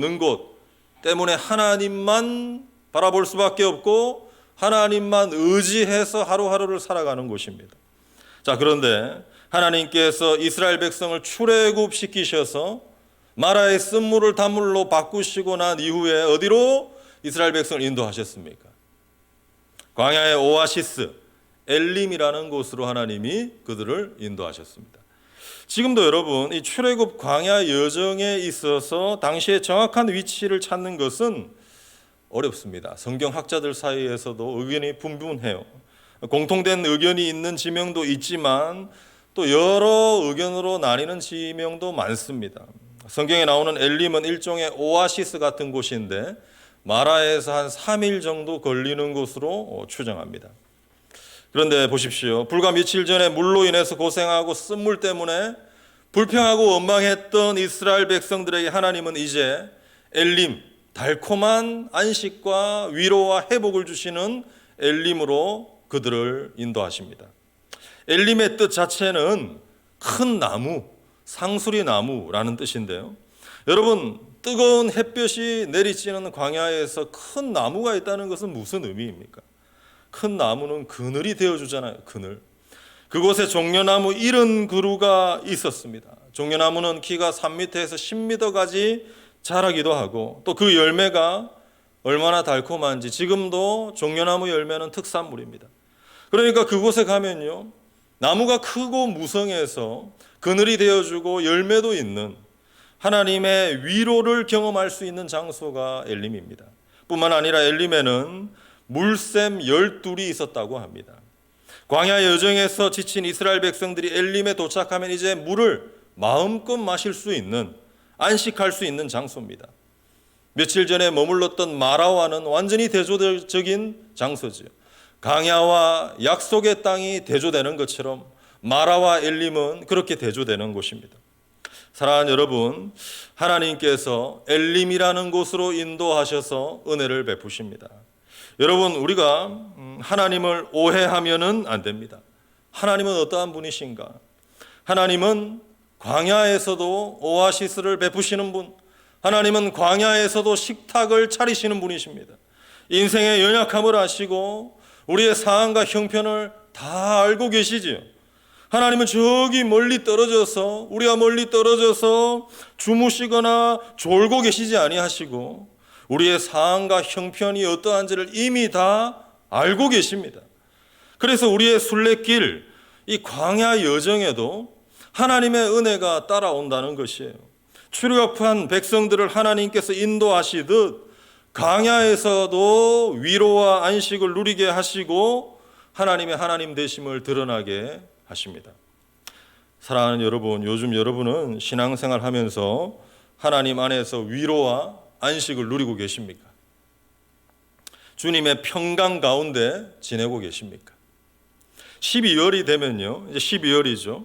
있는 곳 때문에 하나님만 바라볼 수밖에 없고 하나님만 의지해서 하루하루를 살아가는 곳입니다. 자, 그런데 하나님께서 이스라엘 백성을 출애굽시키셔서 마라의 쓴물을 단물로 바꾸시고 난 이후에 어디로 이스라엘 백성을 인도하셨습니까? 광야의 오아시스 엘림이라는 곳으로 하나님이 그들을 인도하셨습니다. 지금도 여러분 이 출애굽 광야 여정에 있어서 당시의 정확한 위치를 찾는 것은 어렵습니다. 성경학자들 사이에서도 의견이 분분해요. 공통된 의견이 있는 지명도 있지만 또 여러 의견으로 나뉘는 지명도 많습니다. 성경에 나오는 엘림은 일종의 오아시스 같은 곳인데 마라에서 한 3일 정도 걸리는 곳으로 추정합니다. 그런데 보십시오. 불과 며칠 전에 물로 인해서 고생하고 쓴물 때문에 불평하고 원망했던 이스라엘 백성들에게 하나님은 이제 엘림, 달콤한 안식과 위로와 회복을 주시는 엘림으로 그들을 인도하십니다. 엘림의 뜻 자체는 큰 나무, 상수리 나무라는 뜻인데요. 여러분, 뜨거운 햇볕이 내리쬐는 광야에서 큰 나무가 있다는 것은 무슨 의미입니까? 큰 나무는 그늘이 되어주잖아요. 그늘. 그곳에 종려나무 70그루가 있었습니다. 종려나무는 키가 3m에서 10m까지 자라기도 하고 또 그 열매가 얼마나 달콤한지 지금도 종려나무 열매는 특산물입니다. 그러니까 그곳에 가면요, 나무가 크고 무성해서 그늘이 되어주고 열매도 있는 하나님의 위로를 경험할 수 있는 장소가 엘림입니다. 뿐만 아니라 엘림에는 물샘 12이 있었다고 합니다. 광야 여정에서 지친 이스라엘 백성들이 엘림에 도착하면 이제 물을 마음껏 마실 수 있는, 안식할 수 있는 장소입니다. 며칠 전에 머물렀던 마라와는 완전히 대조적인 장소지요. 광야와 약속의 땅이 대조되는 것처럼 마라와 엘림은 그렇게 대조되는 곳입니다. 사랑하는 여러분, 하나님께서 엘림이라는 곳으로 인도하셔서 은혜를 베푸십니다. 여러분, 우리가 하나님을 오해하면은 안 됩니다. 하나님은 어떠한 분이신가? 하나님은 광야에서도 오아시스를 베푸시는 분, 하나님은 광야에서도 식탁을 차리시는 분이십니다. 인생의 연약함을 아시고 우리의 상황과 형편을 다 알고 계시지요. 하나님은 저기 멀리 떨어져서, 우리가 멀리 떨어져서 주무시거나 졸고 계시지 아니하시고 우리의 상황과 형편이 어떠한지를 이미 다 알고 계십니다. 그래서 우리의 순례길, 이 광야 여정에도 하나님의 은혜가 따라온다는 것이에요. 출애굽한 백성들을 하나님께서 인도하시듯 광야에서도 위로와 안식을 누리게 하시고 하나님의 하나님 되심을 드러나게 하십니다. 사랑하는 여러분, 요즘 여러분은 신앙생활 하면서 하나님 안에서 위로와 안식을 누리고 계십니까? 주님의 평강 가운데 지내고 계십니까? 12월이 되면요, 이제 12월이죠.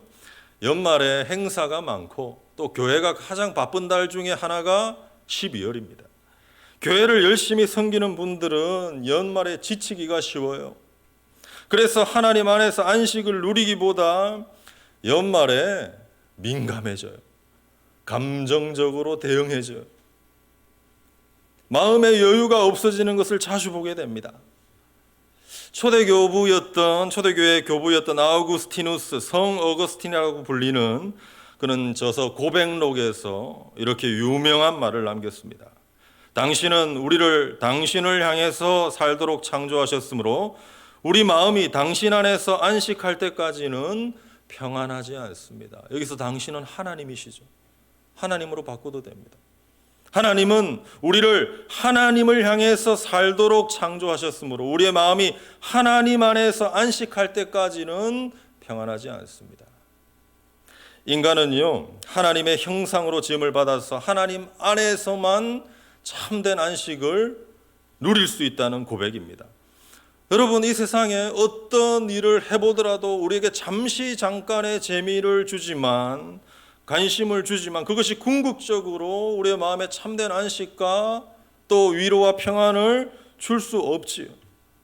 연말에 행사가 많고 또 교회가 가장 바쁜 달 중에 하나가 12월입니다. 교회를 열심히 섬기는 분들은 연말에 지치기가 쉬워요. 그래서 하나님 안에서 안식을 누리기보다 연말에 민감해져요. 감정적으로 대응해져요. 마음의 여유가 없어지는 것을 자주 보게 됩니다. 초대교회의 교부였던 아우구스티누스, 성 어거스틴이라고 불리는 그는 저서 고백록에서 이렇게 유명한 말을 남겼습니다. 당신은 우리를 당신을 향해서 살도록 창조하셨으므로 우리 마음이 당신 안에서 안식할 때까지는 평안하지 않습니다. 여기서 당신은 하나님이시죠. 하나님으로 바꿔도 됩니다. 하나님은 우리를 하나님을 향해서 살도록 창조하셨으므로 우리의 마음이 하나님 안에서 안식할 때까지는 평안하지 않습니다. 인간은요, 하나님의 형상으로 지음을 받아서 하나님 안에서만 참된 안식을 누릴 수 있다는 고백입니다. 여러분, 이 세상에 어떤 일을 해보더라도 우리에게 잠깐의 재미를 주지만, 관심을 주지만 그것이 궁극적으로 우리의 마음에 참된 안식과 또 위로와 평안을 줄 수 없지요.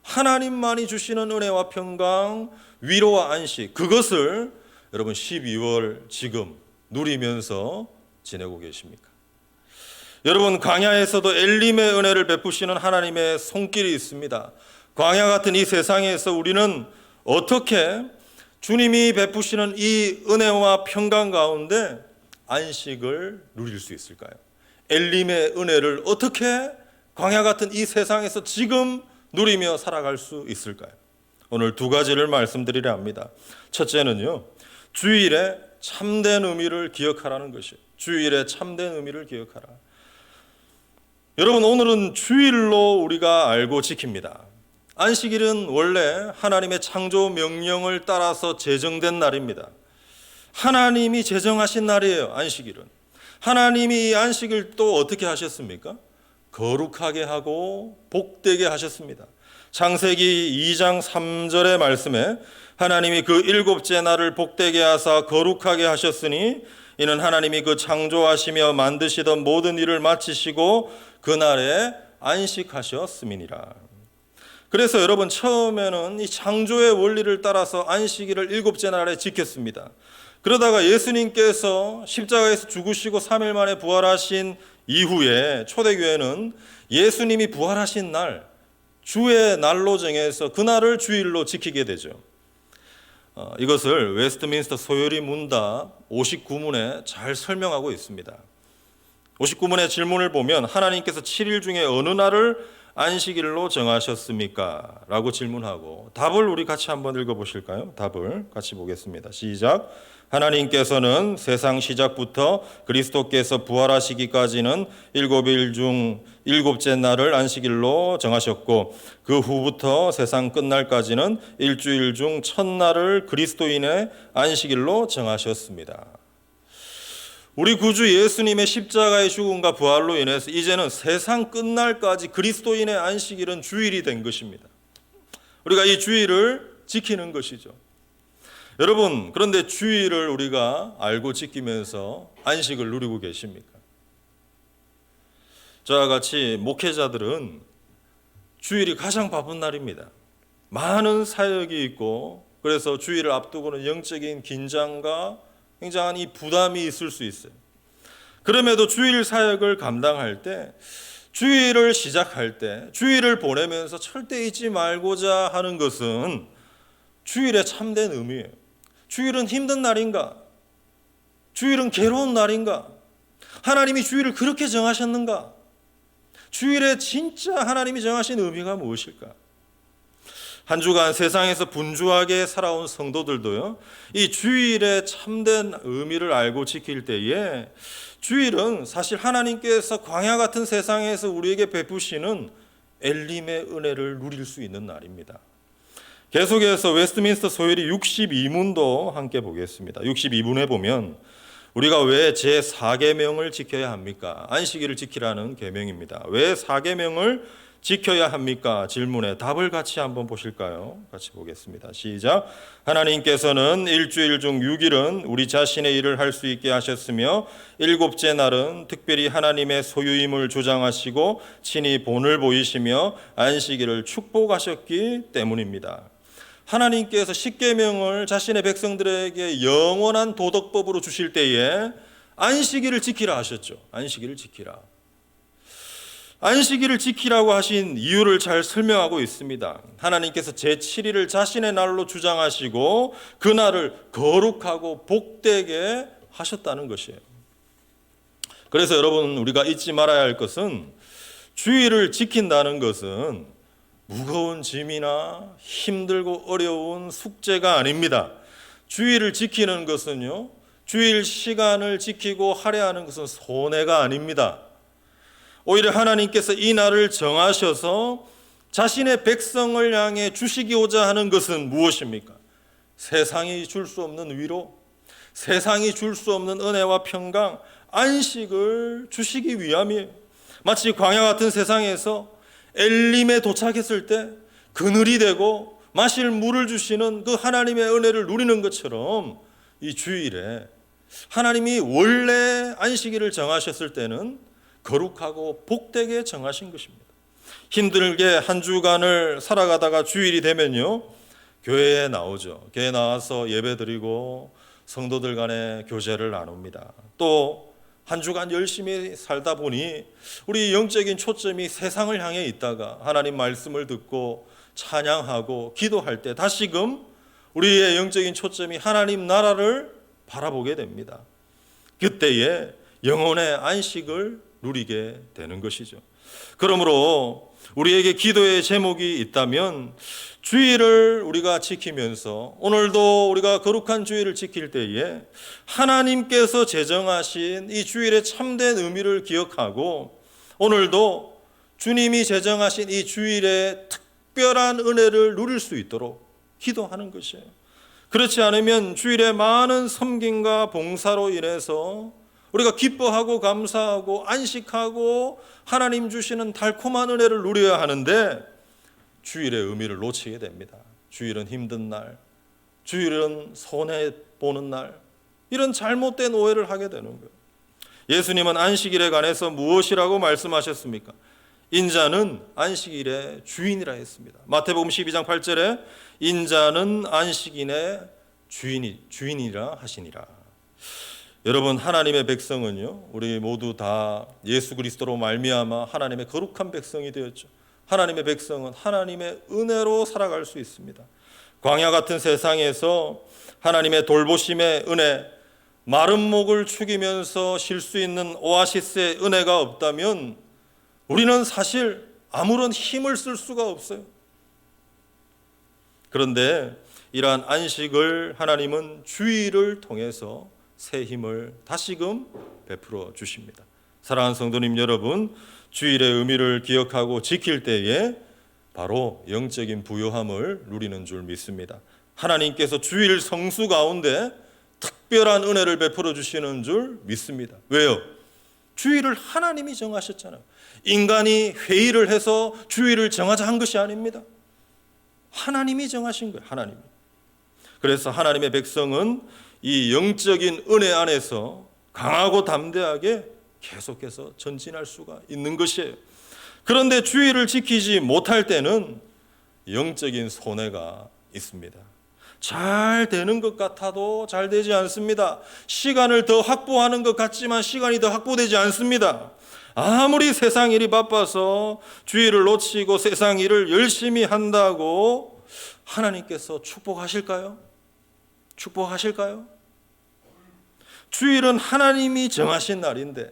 하나님만이 주시는 은혜와 평강, 위로와 안식, 그것을 여러분 12월 지금 누리면서 지내고 계십니까? 여러분, 광야에서도 엘림의 은혜를 베푸시는 하나님의 손길이 있습니다. 광야 같은 이 세상에서 우리는 어떻게 주님이 베푸시는 이 은혜와 평강 가운데 안식을 누릴 수 있을까요? 엘림의 은혜를 어떻게 광야 같은 이 세상에서 지금 누리며 살아갈 수 있을까요? 오늘 두 가지를 말씀드리려 합니다. 첫째는요, 주일의 참된 의미를 기억하라는 것이에요. 주일의 참된 의미를 기억하라. 여러분, 오늘은 주일로 우리가 알고 지킵니다. 안식일은 원래 하나님의 창조 명령을 따라서 제정된 날입니다. 하나님이 제정하신 날이에요. 안식일은. 하나님이 이 안식일 또 어떻게 하셨습니까? 거룩하게 하고 복되게 하셨습니다. 창세기 2장 3절의 말씀에 하나님이 그 일곱째 날을 복되게 하사 거룩하게 하셨으니 이는 하나님이 그 창조하시며 만드시던 모든 일을 마치시고 그날에 안식하셨음이니라. 그래서 여러분, 처음에는 이 창조의 원리를 따라서 안식일을 일곱째 날에 지켰습니다. 그러다가 예수님께서 십자가에서 죽으시고 3일 만에 부활하신 이후에 초대교회는 예수님이 부활하신 날, 주의 날로 정해서 그날을 주일로 지키게 되죠. 이것을 웨스트민스터 소요리 문답 59문에 잘 설명하고 있습니다. 59문의 질문을 보면 하나님께서 7일 중에 어느 날을 안식일로 정하셨습니까? 라고 질문하고 답을 우리 같이 한번 읽어보실까요? 답을 같이 보겠습니다. 시작. 하나님께서는 세상 시작부터 그리스도께서 부활하시기까지는 7일 중 7째 날을 안식일로 정하셨고 그 후부터 세상 끝날까지는 일주일 중 첫날을 그리스도인의 안식일로 정하셨습니다. 우리 구주 예수님의 십자가의 죽음과 부활로 인해서 이제는 세상 끝날까지 그리스도인의 안식일은 주일이 된 것입니다. 우리가 이 주일을 지키는 것이죠. 여러분, 그런데 주일을 우리가 알고 지키면서 안식을 누리고 계십니까? 저와 같이 목회자들은 주일이 가장 바쁜 날입니다. 많은 사역이 있고 그래서 주일을 앞두고는 영적인 긴장과 굉장한 이 부담이 있을 수 있어요. 그럼에도 주일 사역을 감당할 때, 주일을 시작할 때, 주일을 보내면서 절대 잊지 말고자 하는 것은 주일의 참된 의미예요. 주일은 힘든 날인가? 주일은 괴로운 날인가? 하나님이 주일을 그렇게 정하셨는가? 주일에 진짜 하나님이 정하신 의미가 무엇일까? 한 주간 세상에서 분주하게 살아온 성도들도요, 이 주일의 참된 의미를 알고 지킬 때에 주일은 사실 하나님께서 광야 같은 세상에서 우리에게 베푸시는 엘림의 은혜를 누릴 수 있는 날입니다. 계속해서 웨스트민스터 소요리 62문도 함께 보겠습니다. 62문에 보면 우리가 왜 제4계명을 지켜야 합니까? 안식일을 지키라는 계명입니다. 왜 4계명을 지켜야 합니까? 질문에 답을 같이 한번 보실까요? 같이 보겠습니다. 시작. 하나님께서는 일주일 중 6일은 우리 자신의 일을 할 수 있게 하셨으며 일곱째 날은 특별히 하나님의 소유임을 주장하시고 친히 본을 보이시며 안식일을 축복하셨기 때문입니다. 하나님께서 십계명을 자신의 백성들에게 영원한 도덕법으로 주실 때에 안식일을 지키라 하셨죠. 안식일을 지키라. 안식일을 지키라고 하신 이유를 잘 설명하고 있습니다. 하나님께서 제7일을 자신의 날로 주장하시고 그 날을 거룩하고 복되게 하셨다는 것이에요. 그래서 여러분, 우리가 잊지 말아야 할 것은 주일을 지킨다는 것은 무거운 짐이나 힘들고 어려운 숙제가 아닙니다. 주일을 지키는 것은요, 주일 시간을 지키고 할애하는 것은 손해가 아닙니다. 오히려 하나님께서 이 날을 정하셔서 자신의 백성을 향해 주시고자 하는 것은 무엇입니까? 세상이 줄 수 없는 위로, 세상이 줄 수 없는 은혜와 평강, 안식을 주시기 위함이에요. 마치 광야 같은 세상에서 엘림에 도착했을 때 그늘이 되고 마실 물을 주시는 그 하나님의 은혜를 누리는 것처럼 이 주일에 하나님이 원래 안식일을 정하셨을 때는 거룩하고 복되게 정하신 것입니다. 힘들게 한 주간을 살아가다가 주일이 되면요, 교회에 나오죠. 교회에 나와서 예배드리고 성도들 간에 교제를 나눕니다. 또 한 주간 열심히 살다 보니 우리 영적인 초점이 세상을 향해 있다가 하나님 말씀을 듣고 찬양하고 기도할 때 다시금 우리의 영적인 초점이 하나님 나라를 바라보게 됩니다. 그때에 영혼의 안식을 누리게 되는 것이죠. 그러므로 우리에게 기도의 제목이 있다면 주일을 우리가 지키면서 오늘도 우리가 거룩한 주일을 지킬 때에 하나님께서 제정하신 이 주일의 참된 의미를 기억하고 오늘도 주님이 제정하신 이 주일의 특별한 은혜를 누릴 수 있도록 기도하는 것이에요. 그렇지 않으면 주일의 많은 섬김과 봉사로 인해서 우리가 기뻐하고 감사하고 안식하고 하나님 주시는 달콤한 은혜를 누려야 하는데 주일의 의미를 놓치게 됩니다. 주일은 힘든 날, 주일은 손해보는 날, 이런 잘못된 오해를 하게 되는 거예요. 예수님은 안식일에 관해서 무엇이라고 말씀하셨습니까? 인자는 안식일의 주인이라 했습니다. 마태복음 12장 8절에 인자는 안식일의 주인이라 하시니라. 여러분, 하나님의 백성은요, 우리 모두 다 예수 그리스도로 말미암아 하나님의 거룩한 백성이 되었죠. 하나님의 백성은 하나님의 은혜로 살아갈 수 있습니다. 광야 같은 세상에서 하나님의 돌보심의 은혜, 마른 목을 축이면서 쉴 수 있는 오아시스의 은혜가 없다면 우리는 사실 아무런 힘을 쓸 수가 없어요. 그런데 이러한 안식을 하나님은 주일을 통해서 새 힘을 다시금 베풀어 주십니다. 사랑하는 성도님 여러분, 주일의 의미를 기억하고 지킬 때에 바로 영적인 부요함을 누리는 줄 믿습니다. 하나님께서 주일 성수 가운데 특별한 은혜를 베풀어 주시는 줄 믿습니다. 왜요? 주일을 하나님이 정하셨잖아요. 인간이 회의를 해서 주일을 정하자 한 것이 아닙니다. 하나님이 정하신 거예요. 하나님이. 그래서 하나님의 백성은 이 영적인 은혜 안에서 강하고 담대하게 계속해서 전진할 수가 있는 것이에요. 그런데 주일을 지키지 못할 때는 영적인 손해가 있습니다. 잘 되는 것 같아도 잘 되지 않습니다. 시간을 더 확보하는 것 같지만 시간이 더 확보되지 않습니다. 아무리 세상 일이 바빠서 주일을 놓치고 세상 일을 열심히 한다고 하나님께서 축복하실까요? 축복하실까요? 주일은 하나님이 정하신 날인데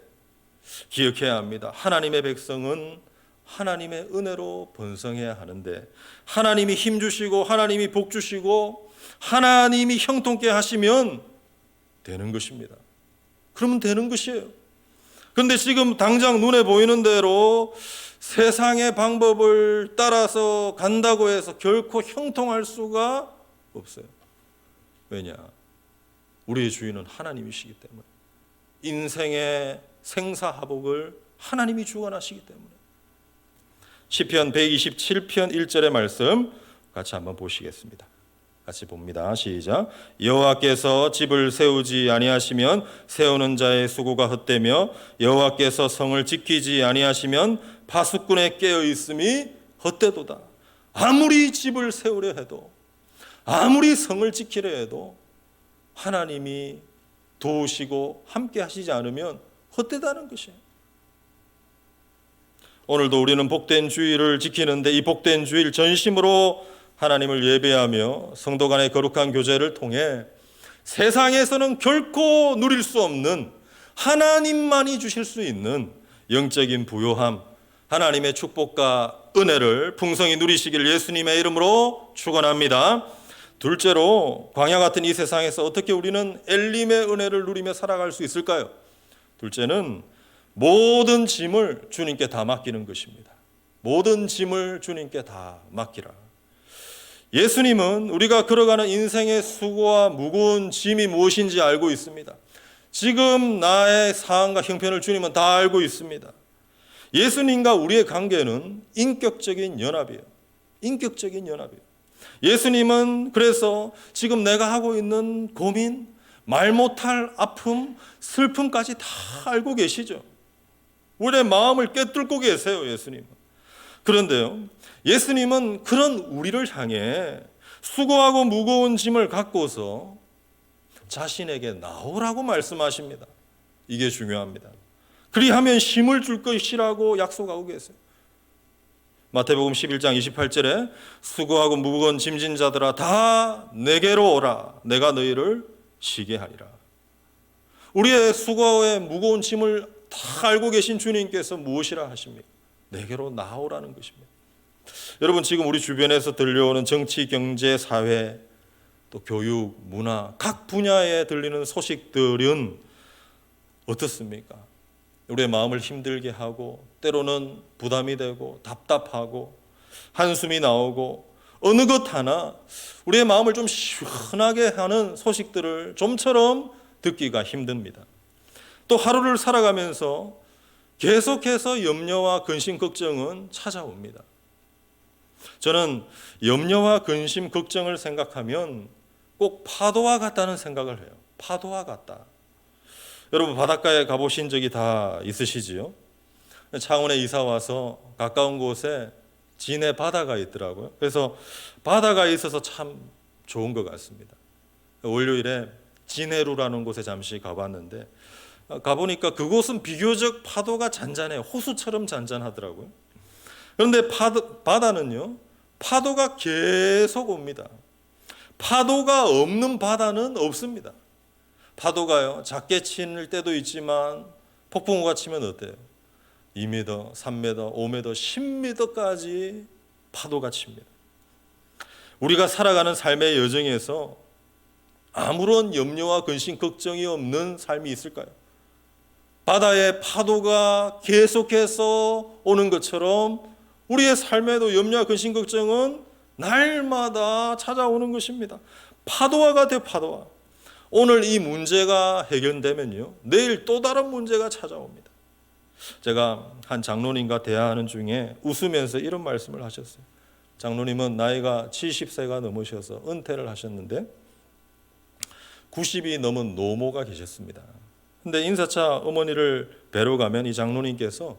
기억해야 합니다. 하나님의 백성은 하나님의 은혜로 번성해야 하는데 하나님이 힘 주시고 하나님이 복 주시고 하나님이 형통케 하시면 되는 것입니다. 그러면 되는 것이에요. 그런데 지금 당장 눈에 보이는 대로 세상의 방법을 따라서 간다고 해서 결코 형통할 수가 없어요. 왜냐? 우리의 주인은 하나님이시기 때문에 인생의 생사화복을 하나님이 주관하시기 때문에 시편 127편 1절의 말씀 같이 한번 보시겠습니다. 같이 봅니다. 시작. 여호와께서 집을 세우지 아니하시면 세우는 자의 수고가 헛되며 여호와께서 성을 지키지 아니하시면 파수꾼의 깨어 있음이 헛되도다. 아무리 집을 세우려 해도 아무리 성을 지키려 해도 하나님이 도우시고 함께 하시지 않으면 헛되다는 것이에요. 오늘도 우리는 복된 주일을 지키는데 이 복된 주일 전심으로 하나님을 예배하며 성도 간의 거룩한 교제를 통해 세상에서는 결코 누릴 수 없는 하나님만이 주실 수 있는 영적인 부요함, 하나님의 축복과 은혜를 풍성히 누리시길 예수님의 이름으로 축원합니다. 둘째로 광야 같은 이 세상에서 어떻게 우리는 엘림의 은혜를 누리며 살아갈 수 있을까요? 둘째는 모든 짐을 주님께 다 맡기는 것입니다. 모든 짐을 주님께 다 맡기라. 예수님은 우리가 걸어가는 인생의 수고와 무거운 짐이 무엇인지 알고 있습니다. 지금 나의 상황과 형편을 주님은 다 알고 있습니다. 예수님과 우리의 관계는 인격적인 연합이에요. 인격적인 연합이에요. 예수님은 그래서 지금 내가 하고 있는 고민, 말 못할 아픔, 슬픔까지 다 알고 계시죠. 우리의 마음을 꿰뚫고 계세요, 예수님은. 그런데요, 예수님은 그런 우리를 향해 수고하고 무거운 짐을 갖고서 자신에게 나오라고 말씀하십니다. 이게 중요합니다. 그리하면 힘을 줄 것이라고 약속하고 계세요. 마태복음 11장 28절에 수고하고 무거운 짐진 자들아 다 내게로 오라 내가 너희를 쉬게 하리라. 우리의 수고의 무거운 짐을 다 알고 계신 주님께서 무엇이라 하십니까? 내게로 나오라는 것입니다. 여러분, 지금 우리 주변에서 들려오는 정치, 경제, 사회, 또 교육, 문화 각 분야에 들리는 소식들은 어떻습니까? 우리의 마음을 힘들게 하고 때로는 부담이 되고 답답하고 한숨이 나오고 어느 것 하나 우리의 마음을 좀 시원하게 하는 소식들을 좀처럼 듣기가 힘듭니다. 또 하루를 살아가면서 계속해서 염려와 근심, 걱정은 찾아옵니다. 저는 염려와 근심, 걱정을 생각하면 꼭 파도와 같다는 생각을 해요. 파도와 같다. 여러분, 바닷가에 가보신 적이 다 있으시지요? 창원에 이사 와서 가까운 곳에 진해 바다가 있더라고요. 그래서 바다가 있어서 참 좋은 것 같습니다. 월요일에 진해루라는 곳에 잠시 가봤는데 가보니까 그곳은 비교적 파도가 잔잔해요. 호수처럼 잔잔하더라고요. 그런데 바다는요, 파도가 계속 옵니다. 파도가 없는 바다는 없습니다. 파도가요, 작게 칠 때도 있지만 폭풍우가 치면 어때요? 2m, 3m, 5m, 10m까지 파도가 칩니다. 우리가 살아가는 삶의 여정에서 아무런 염려와 근심, 걱정이 없는 삶이 있을까요? 바다의 파도가 계속해서 오는 것처럼 우리의 삶에도 염려와 근심, 걱정은 날마다 찾아오는 것입니다. 파도와 같아요, 파도와. 오늘 이 문제가 해결되면요, 내일 또 다른 문제가 찾아옵니다. 제가 한 장로님과 대화하는 중에 웃으면서 이런 말씀을 하셨어요. 장로님은 나이가 70세가 넘으셔서 은퇴를 하셨는데 90이 넘은 노모가 계셨습니다. 근데 인사차 어머니를 뵈러 가면 이 장로님께서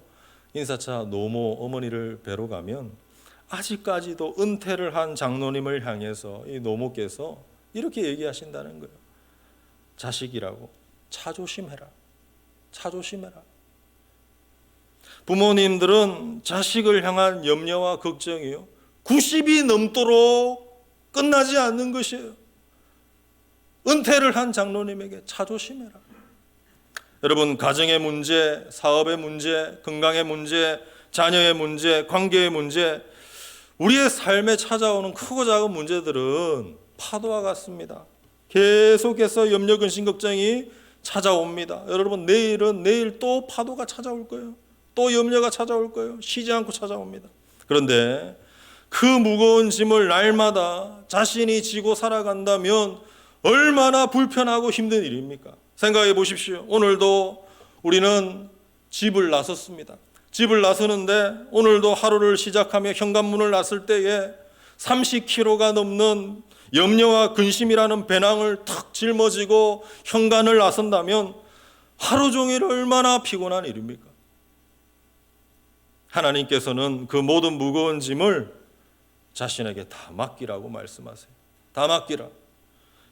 인사차 노모 어머니를 뵈러 가면 아직까지도 은퇴를 한 장로님을 향해서 이 노모께서 이렇게 얘기하신다는 거예요. 자식이라고 차 조심해라. 차 조심해라. 부모님들은 자식을 향한 염려와 걱정이요, 90이 넘도록 끝나지 않는 것이에요. 은퇴를 한 장로님에게 차 조심해라. 여러분, 가정의 문제, 사업의 문제, 건강의 문제, 자녀의 문제, 관계의 문제, 우리의 삶에 찾아오는 크고 작은 문제들은 파도와 같습니다. 계속해서 염려, 근심, 걱정이 찾아옵니다. 여러분, 내일은 내일 또 파도가 찾아올 거예요. 또 염려가 찾아올 거예요. 쉬지 않고 찾아옵니다. 그런데 그 무거운 짐을 날마다 자신이 지고 살아간다면 얼마나 불편하고 힘든 일입니까? 생각해 보십시오. 오늘도 우리는 집을 나섰습니다. 집을 나서는데 오늘도 하루를 시작하며 현관문을 나설 때에 30kg가 넘는 염려와 근심이라는 배낭을 탁 짊어지고 현관을 나선다면 하루 종일 얼마나 피곤한 일입니까? 하나님께서는 그 모든 무거운 짐을 자신에게 다 맡기라고 말씀하세요. 다 맡기라.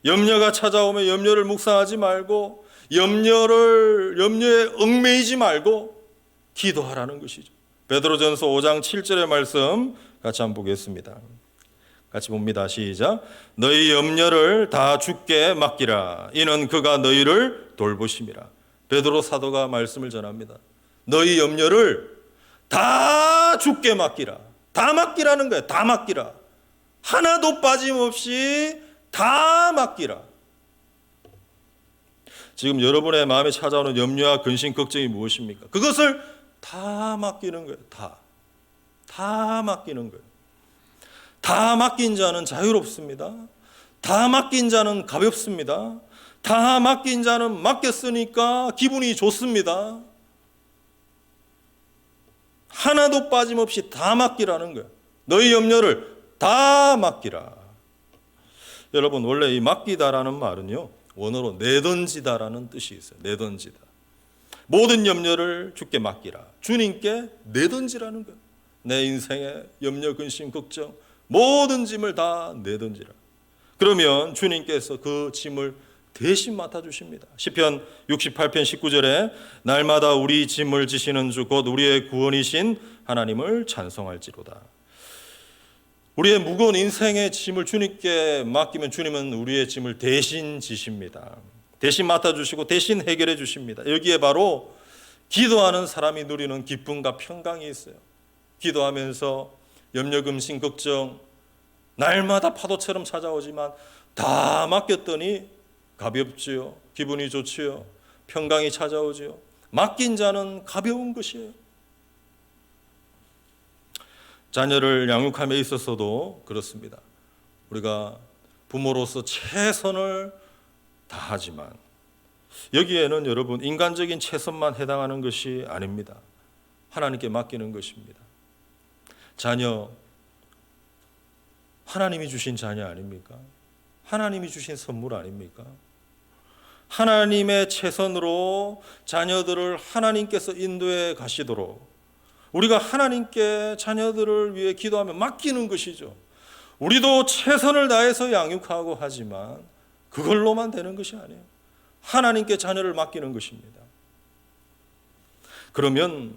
염려가 찾아오면 염려를 묵상하지 말고 염려에 얽매이지 말고 기도하라는 것이죠. 베드로전서 5장 7절의 말씀 같이 한번 보겠습니다. 같이 봅니다. 시작. 너희 염려를 다 주께 맡기라. 이는 그가 너희를 돌보심이라. 베드로 사도가 말씀을 전합니다. 너희 염려를 다 주께 맡기라. 다 맡기라는 거예요. 다 맡기라. 하나도 빠짐없이 다 맡기라. 지금 여러분의 마음에 찾아오는 염려와 근심, 걱정이 무엇입니까? 그것을 다 맡기는 거예요. 다 맡기는 거예요. 다 맡긴 자는 자유롭습니다. 다 맡긴 자는 가볍습니다. 다 맡긴 자는 맡겼으니까 기분이 좋습니다. 하나도 빠짐없이 다 맡기라는 거예요. 너희 염려를 다 맡기라. 여러분, 원래 이 맡기다라는 말은요, 원어로 내던지다라는 뜻이 있어요. 내던지다. 모든 염려를 주께 맡기라. 주님께 내던지라는 거예요. 내 인생의 염려, 근심, 걱정 모든 짐을 다 내던지라. 그러면 주님께서 그 짐을 대신 맡아주십니다. 시편 68편 19절에 날마다 우리 짐을 지시는 주 곧 우리의 구원이신 하나님을 찬송할지로다. 우리의 무거운 인생의 짐을 주님께 맡기면 주님은 우리의 짐을 대신 지십니다. 대신 맡아주시고 대신 해결해 주십니다. 여기에 바로 기도하는 사람이 누리는 기쁨과 평강이 있어요. 기도하면서 염려, 근심, 걱정 날마다 파도처럼 찾아오지만 다 맡겼더니 가볍지요. 기분이 좋지요. 평강이 찾아오지요. 맡긴 자는 가벼운 것이에요. 자녀를 양육함에 있어서도 그렇습니다. 우리가 부모로서 최선을 다하지만 여기에는 여러분 인간적인 최선만 해당하는 것이 아닙니다. 하나님께 맡기는 것입니다. 자녀, 하나님이 주신 자녀 아닙니까? 하나님이 주신 선물 아닙니까? 하나님의 최선으로 자녀들을 하나님께서 인도해 가시도록 우리가 하나님께 자녀들을 위해 기도하며 맡기는 것이죠. 우리도 최선을 다해서 양육하고 하지만 그걸로만 되는 것이 아니에요. 하나님께 자녀를 맡기는 것입니다. 그러면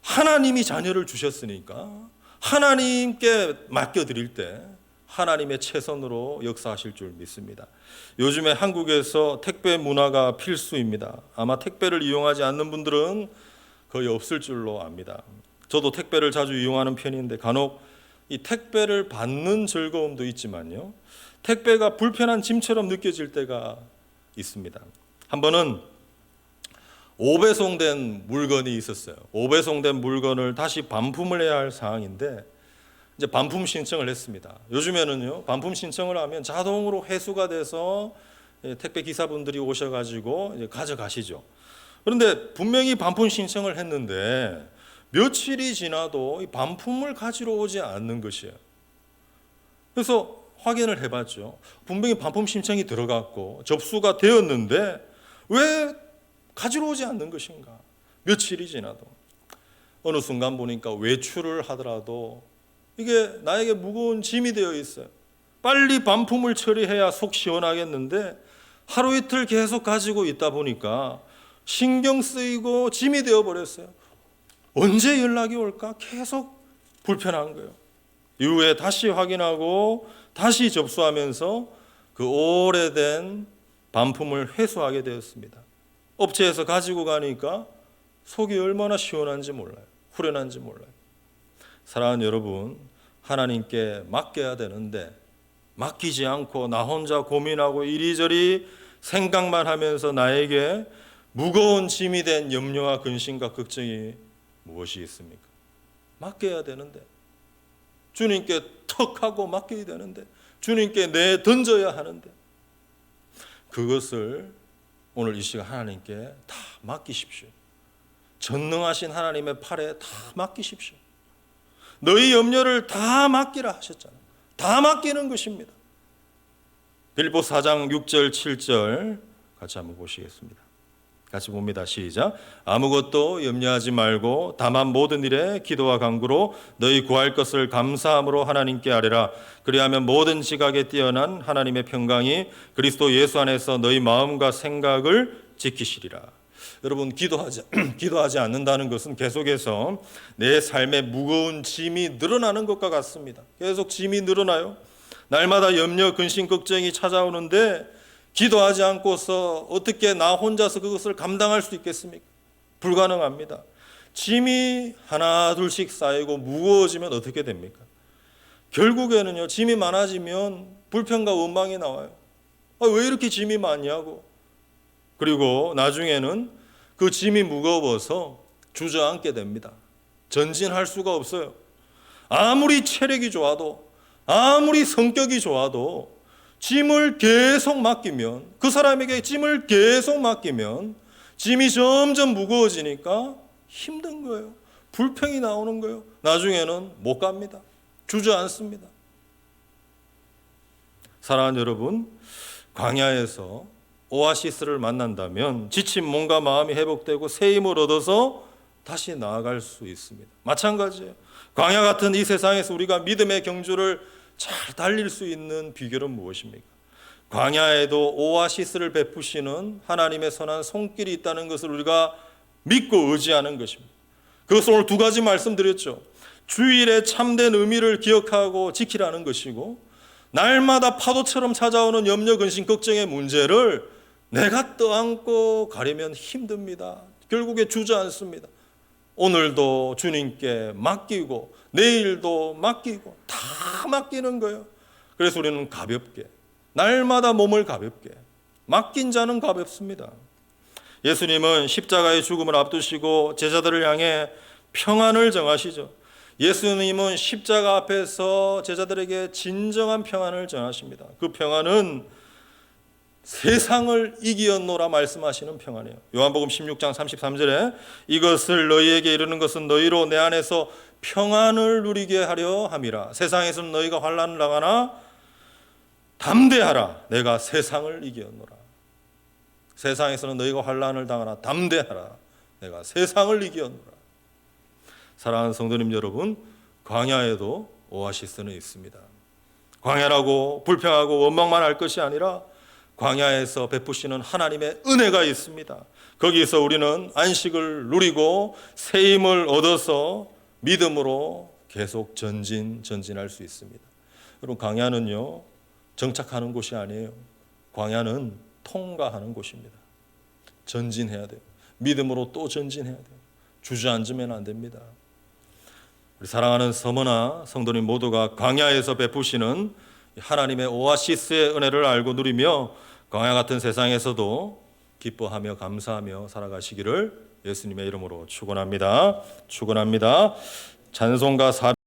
하나님이 자녀를 주셨으니까 하나님께 맡겨드릴 때 하나님의 최선으로 역사하실 줄 믿습니다. 요즘에 한국에서 택배 문화가 필수입니다. 아마 택배를 이용하지 않는 분들은 거의 없을 줄로 압니다. 저도 택배를 자주 이용하는 편인데 간혹 이 택배를 받는 즐거움도 있지만요, 택배가 불편한 짐처럼 느껴질 때가 있습니다. 한 번은 5배송된 물건이 있었어요. 5배송된 물건을 다시 반품을 해야 할 상황인데 이제 반품 신청을 했습니다. 요즘에는요, 반품 신청을 하면 자동으로 회수가 돼서 택배 기사분들이 오셔가지고 이제 가져가시죠. 그런데 분명히 반품 신청을 했는데 며칠이 지나도 이 반품을 가지러 오지 않는 것이에요. 그래서 확인을 해봤죠. 분명히 반품 신청이 들어갔고 접수가 되었는데 왜 가지러 오지 않는 것인가? 며칠이 지나도. 어느 순간 보니까 외출을 하더라도 이게 나에게 무거운 짐이 되어 있어요. 빨리 반품을 처리해야 속 시원하겠는데 하루 이틀 계속 가지고 있다 보니까 신경 쓰이고 짐이 되어버렸어요. 언제 연락이 올까? 계속 불편한 거예요. 이후에 다시 확인하고 다시 접수하면서 그 오래된 반품을 회수하게 되었습니다. 업체에서 가지고 가니까 속이 얼마나 시원한지 몰라요. 후련한지 몰라요. 사랑하는 여러분, 하나님께 맡겨야 되는데 맡기지 않고 나 혼자 고민하고 이리저리 생각만 하면서 나에게 무거운 짐이 된 염려와 근심과 걱정이 무엇이 있습니까? 맡겨야 되는데, 주님께 턱 하고 맡겨야 되는데, 주님께 내 던져야 하는데, 그것을 오늘 이 시간 하나님께 다 맡기십시오. 전능하신 하나님의 팔에 다 맡기십시오. 너희 염려를 다 맡기라 하셨잖아요. 다 맡기는 것입니다. 빌립보 4장 6절 7절 같이 한번 보시겠습니다. 같이 봅니다. 시작. 아무것도 염려하지 말고 다만 모든 일에 기도와 간구로 너희 구할 것을 감사함으로 하나님께 아뢰라. 그리하면 모든 지각에 뛰어난 하나님의 평강이 그리스도 예수 안에서 너희 마음과 생각을 지키시리라. 여러분, 기도하지 않는다는 것은 계속해서 내 삶의 무거운 짐이 늘어나는 것과 같습니다. 계속 짐이 늘어나요. 날마다 염려, 근심, 걱정이 찾아오는데 기도하지 않고서 어떻게 나 혼자서 그것을 감당할 수 있겠습니까? 불가능합니다. 짐이 하나 둘씩 쌓이고 무거워지면 어떻게 됩니까? 결국에는요, 짐이 많아지면 불평과 원망이 나와요. 왜 이렇게 짐이 많냐고. 그리고 나중에는 그 짐이 무거워서 주저앉게 됩니다. 전진할 수가 없어요. 아무리 체력이 좋아도, 아무리 성격이 좋아도 짐을 계속 맡기면, 그 사람에게 짐을 계속 맡기면 짐이 점점 무거워지니까 힘든 거예요. 불평이 나오는 거예요. 나중에는 못 갑니다. 주저앉습니다. 사랑하는 여러분, 광야에서 오아시스를 만난다면 지친 몸과 마음이 회복되고 새 힘을 얻어서 다시 나아갈 수 있습니다. 마찬가지예요. 광야 같은 이 세상에서 우리가 믿음의 경주를 잘 달릴 수 있는 비결은 무엇입니까? 광야에도 오아시스를 베푸시는 하나님의 선한 손길이 있다는 것을 우리가 믿고 의지하는 것입니다. 그것을 오늘 두 가지 말씀드렸죠. 주일의 참된 의미를 기억하고 지키라는 것이고, 날마다 파도처럼 찾아오는 염려, 근심, 걱정의 문제를 내가 떠안고 가려면 힘듭니다. 결국에 주저앉습니다. 오늘도 주님께 맡기고 내일도 맡기고 다 맡기는 거예요. 그래서 우리는 가볍게, 날마다 몸을 가볍게, 맡긴 자는 가볍습니다. 예수님은 십자가의 죽음을 앞두시고 제자들을 향해 평안을 정하시죠. 예수님은 십자가 앞에서 제자들에게 진정한 평안을 전하십니다. 그 평안은 세상을 이기었노라 말씀하시는 평안이에요. 요한복음 16장 33절에 이것을 너희에게 이르는 것은 너희로 내 안에서 평안을 누리게 하려 함이라. 세상에서는 너희가 환난을 당하나 담대하라. 내가 세상을 이기었노라. 세상에서는 너희가 환난을 당하나 담대하라. 내가 세상을 이기었노라. 사랑하는 성도님 여러분, 광야에도 오아시스는 있습니다. 광야라고 불평하고 원망만 할 것이 아니라 광야에서 베푸시는 하나님의 은혜가 있습니다. 거기서 우리는 안식을 누리고 새 힘을 얻어서 믿음으로 계속 전진할 수 있습니다. 여러분, 광야는요 정착하는 곳이 아니에요. 광야는 통과하는 곳입니다. 전진해야 돼요. 믿음으로 또 전진해야 돼요. 주저앉으면 안 됩니다. 우리 사랑하는 서머나 성도님 모두가 광야에서 베푸시는 하나님의 오아시스의 은혜를 알고 누리며 광야 같은 세상에서도 기뻐하며 감사하며 살아가시기를 예수님의 이름으로 축원합니다. 찬송가